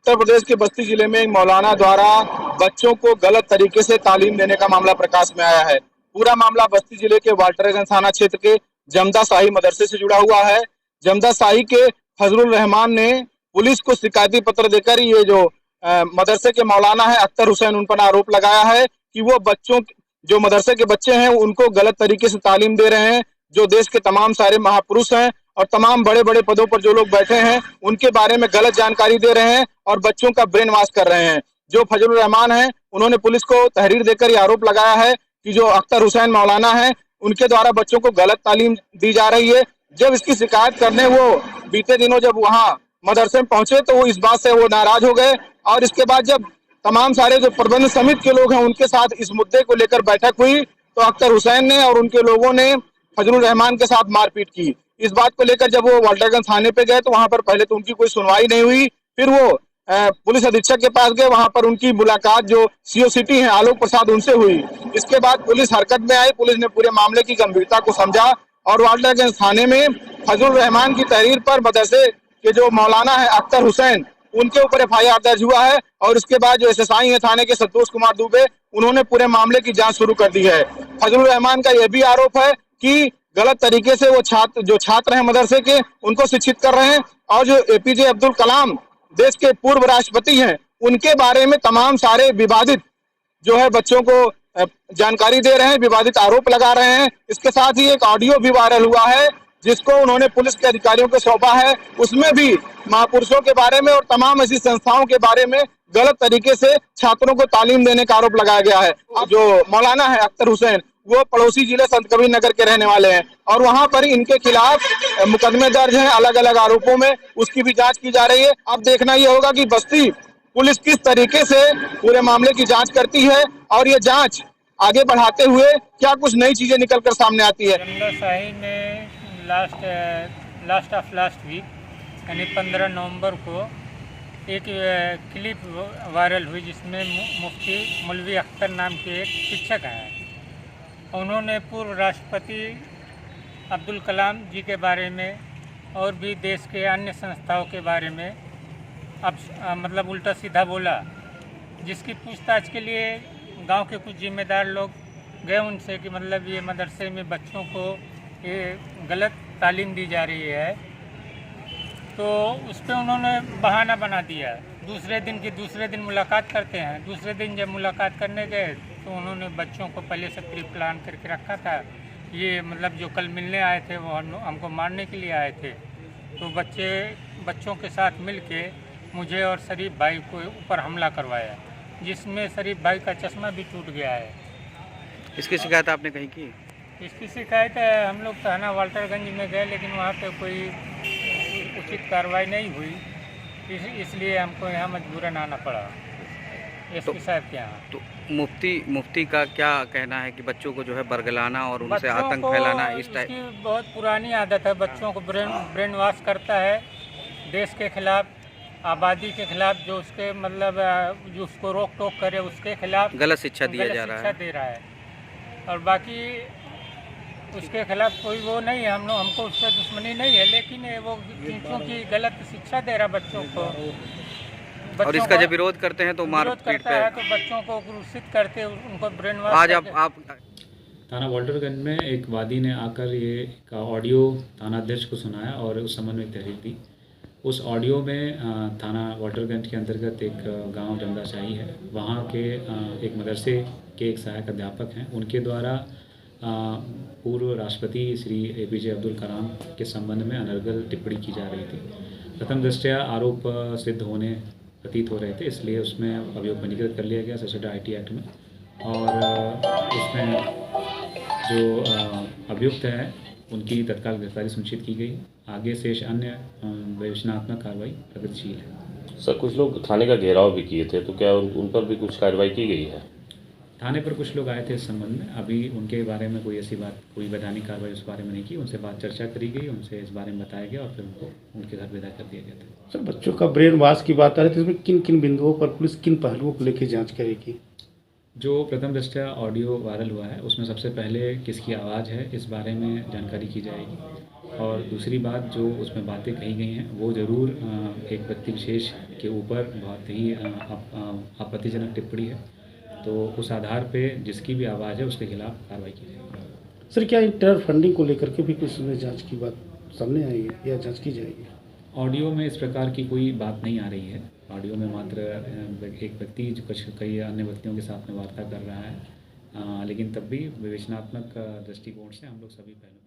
उत्तर प्रदेश के बस्ती जिले में एक मौलाना द्वारा बच्चों को गलत तरीके से तालीम देने का मामला प्रकाश में आया है। पूरा मामला बस्ती जिले के वाल्टरगंज थाना क्षेत्र के जमदा शाही मदरसे से जुड़ा हुआ है। जमदा शाही के फजलुर रहमान ने पुलिस को शिकायती पत्र देकर ये जो मदरसे के मौलाना है अख्तर हुसैन, उन पर आरोप लगाया है कि वो बच्चों, जो मदरसे के बच्चे हैं, उनको गलत तरीके से तालीम दे रहे हैं। जो देश के तमाम सारे महापुरुष हैं और तमाम बड़े बड़े पदों पर जो लोग बैठे हैं, उनके बारे में गलत जानकारी दे रहे हैं और बच्चों का ब्रेन वॉश कर रहे हैं। जो फजलुर रहमान है, उन्होंने पुलिस को तहरीर देकर ये आरोप लगाया है कि जो अख्तर हुसैन मौलाना है, उनके द्वारा बच्चों को गलत तालीम दी जा रही है। जब इसकी शिकायत करने वो बीते दिनों जब वहाँ मदरसे में पहुंचे तो वो इस बात से वो नाराज हो गए और इसके बाद जब तमाम सारे जो प्रबंध समिति के लोग हैं उनके साथ इस मुद्दे को लेकर बैठक हुई तो अख्तर हुसैन ने और उनके लोगों ने फजलुर रहमान के साथ मारपीट की। इस बात को लेकर जब वो वाल्टरगंज थाने पे गए तो वहां पर पहले तो उनकी कोई सुनवाई नहीं हुई। फिर वो पुलिस अधीक्षक के पास गए, वहां पर उनकी मुलाकात जो सीओ सिटी है आलोक प्रसाद, उनसे हुई। इसके बाद पुलिस हरकत में आई। पुलिस ने पूरे मामले की गंभीरता को समझा और वाल्टरगंज थाने में फजलुर रहमान की तहरीर पर मदरसे के जो मौलाना है अख्तर हुसैन, उनके ऊपर एफआईआर दर्ज हुआ है। और उसके बाद जो एसएसआई है थाने के संतोष कुमार दुबे, उन्होंने पूरे मामले की जांच शुरू कर दी है। फजलुर रहमान का यह भी आरोप है कि गलत तरीके से वो छात्र हैं मदरसे के, उनको शिक्षित कर रहे हैं और जो एपीजे अब्दुल कलाम देश के पूर्व राष्ट्रपति हैं, उनके बारे में तमाम सारे विवादित जो है बच्चों को जानकारी दे रहे हैं, विवादित आरोप लगा रहे हैं। इसके साथ ही एक ऑडियो भी वायरल हुआ है जिसको उन्होंने पुलिस के अधिकारियों को सौंपा है। उसमें भी महापुरुषों के बारे में और तमाम ऐसी संस्थाओं के बारे में गलत तरीके से छात्रों को तालीम देने का आरोप लगाया गया है। जो मौलाना है अख्तर हुसैन, वो पड़ोसी जिले संत कबीर नगर के रहने वाले हैं और वहां पर इनके खिलाफ मुकदमे दर्ज हैं अलग अलग आरोपों में, उसकी भी जांच की जा रही है। अब देखना यह होगा कि बस्ती पुलिस किस तरीके से पूरे मामले की जांच करती है और ये जांच आगे बढ़ाते हुए क्या कुछ नई चीजें निकलकर सामने आती है। जमदा शाही में लास्ट वीक यानी 15 नवंबर को एक क्लिप वायरल हुई जिसमें मुफ्ती मौलवी अख्तर नाम के एक शिक्षक हैं। उन्होंने पूर्व राष्ट्रपति अब्दुल कलाम जी के बारे में और भी देश के अन्य संस्थाओं के बारे में मतलब उल्टा सीधा बोला, जिसकी पूछताछ के लिए गांव के कुछ जिम्मेदार लोग गए उनसे कि मतलब ये मदरसे में बच्चों को ये गलत तालीम दी जा रही है। तो उस पर उन्होंने बहाना बना दिया। दूसरे दिन मुलाकात करते हैं। दूसरे दिन जब मुलाकात करने गए तो उन्होंने बच्चों को पहले से प्री प्लान करके रखा था। ये मतलब जो कल मिलने आए थे वो हमको मारने के लिए आए थे। तो बच्चों के साथ मिलके मुझे और शरीफ भाई को ऊपर हमला करवाया, जिसमें शरीफ भाई का चश्मा भी टूट गया है। इसकी शिकायत आपने कहीं की? इसकी शिकायत हम लोग थाना वाल्टरगंज में गए लेकिन वहाँ पे कोई उचित कार्रवाई नहीं हुई, इसलिए हमको यहाँ मजबूरन आना पड़ा एसपी साहब के यहाँ। तो मुफ्ती का क्या कहना है कि बच्चों को जो है बरगलाना और उनसे आतंक फैलाना इस टाइप? इसकी बहुत पुरानी आदत है। बच्चों को ब्रेन वॉश करता है देश के खिलाफ, आबादी के खिलाफ, जो उसके मतलब जो उसको रोक टोक करे उसके खिलाफ गलत शिक्षा दे रहा है। और बाकी उसके खिलाफ कोई वो नहीं है, हमको उससे दुश्मनी नहीं है, लेकिन वो क्योंकि गलत शिक्षा दे रहा बच्चों को। और इसका जब विरोध करते हैं तो मार पीट पे तो बच्चों को क्रूसित करते उनको ब्रेन वॉश। आज आप थाना वाल्टरगंज में एक वादी ने आकर ये का ऑडियो थाना अध्यक्ष को सुनाया और उस संबंध में तहरीर दी। उस ऑडियो में थाना वाल्टरगंज के अंतर्गत एक गांव जमदा शाही है, वहाँ के एक मदरसे के एक सहायक अध्यापक हैं, उनके द्वारा पूर्व राष्ट्रपति श्री एपीजे अब्दुल कलाम के संबंध में अनर्गल टिप्पणी की जा रही थी। प्रथम दृष्टया आरोप सिद्ध होने प्रतीत हो रहे थे, इसलिए उसमें अभियोग पंजीकृत कर लिया गया सशस्त्र आईटी एक्ट में। और इसमें जो अभियुक्त हैं उनकी तत्काल गिरफ्तारी सुनिश्चित की गई। आगे शेष अन्य विवेचनात्मक कार्रवाई प्रगतिशील है। सर, कुछ लोग थाने का घेराव भी किए थे, तो क्या उन पर भी कुछ कार्रवाई की गई है? थाने पर कुछ लोग आए थे इस संबंध में, अभी उनके बारे में कोई ऐसी बात, कोई वैधानिक कार्रवाई उस बारे में नहीं की। उनसे बात चर्चा करी गई, उनसे इस बारे में बताया गया और फिर उनको उनके घर विदा कर दिया गया था। सर, बच्चों का ब्रेन वॉश की बात आ रही थी, इसमें किन किन बिंदुओं पर पुलिस किन पहलुओं को लेकर जांच करेगी? जो प्रथम दृष्टया ऑडियो वायरल हुआ है उसमें सबसे पहले किसकी आवाज़ है इस बारे में जानकारी की जाएगी। और दूसरी बात जो उसमें बातें कही गई हैं वो ज़रूर एक व्यक्ति विशेष के ऊपर बहुत ही आपत्तिजनक टिप्पणी है, तो उस आधार पे जिसकी भी आवाज़ है उसके खिलाफ कार्रवाई की जाएगी। सर क्या टेरर फंडिंग को लेकर के भी कुछ इसमें जांच की बात सामने आई है या जांच की जाएगी? ऑडियो में इस प्रकार की कोई बात नहीं आ रही है। ऑडियो में मात्र एक व्यक्ति जो कई अन्य व्यक्तियों के साथ में वार्ता कर रहा है, लेकिन तब भी विवेचनात्मक दृष्टिकोण से हम लोग सभी पहले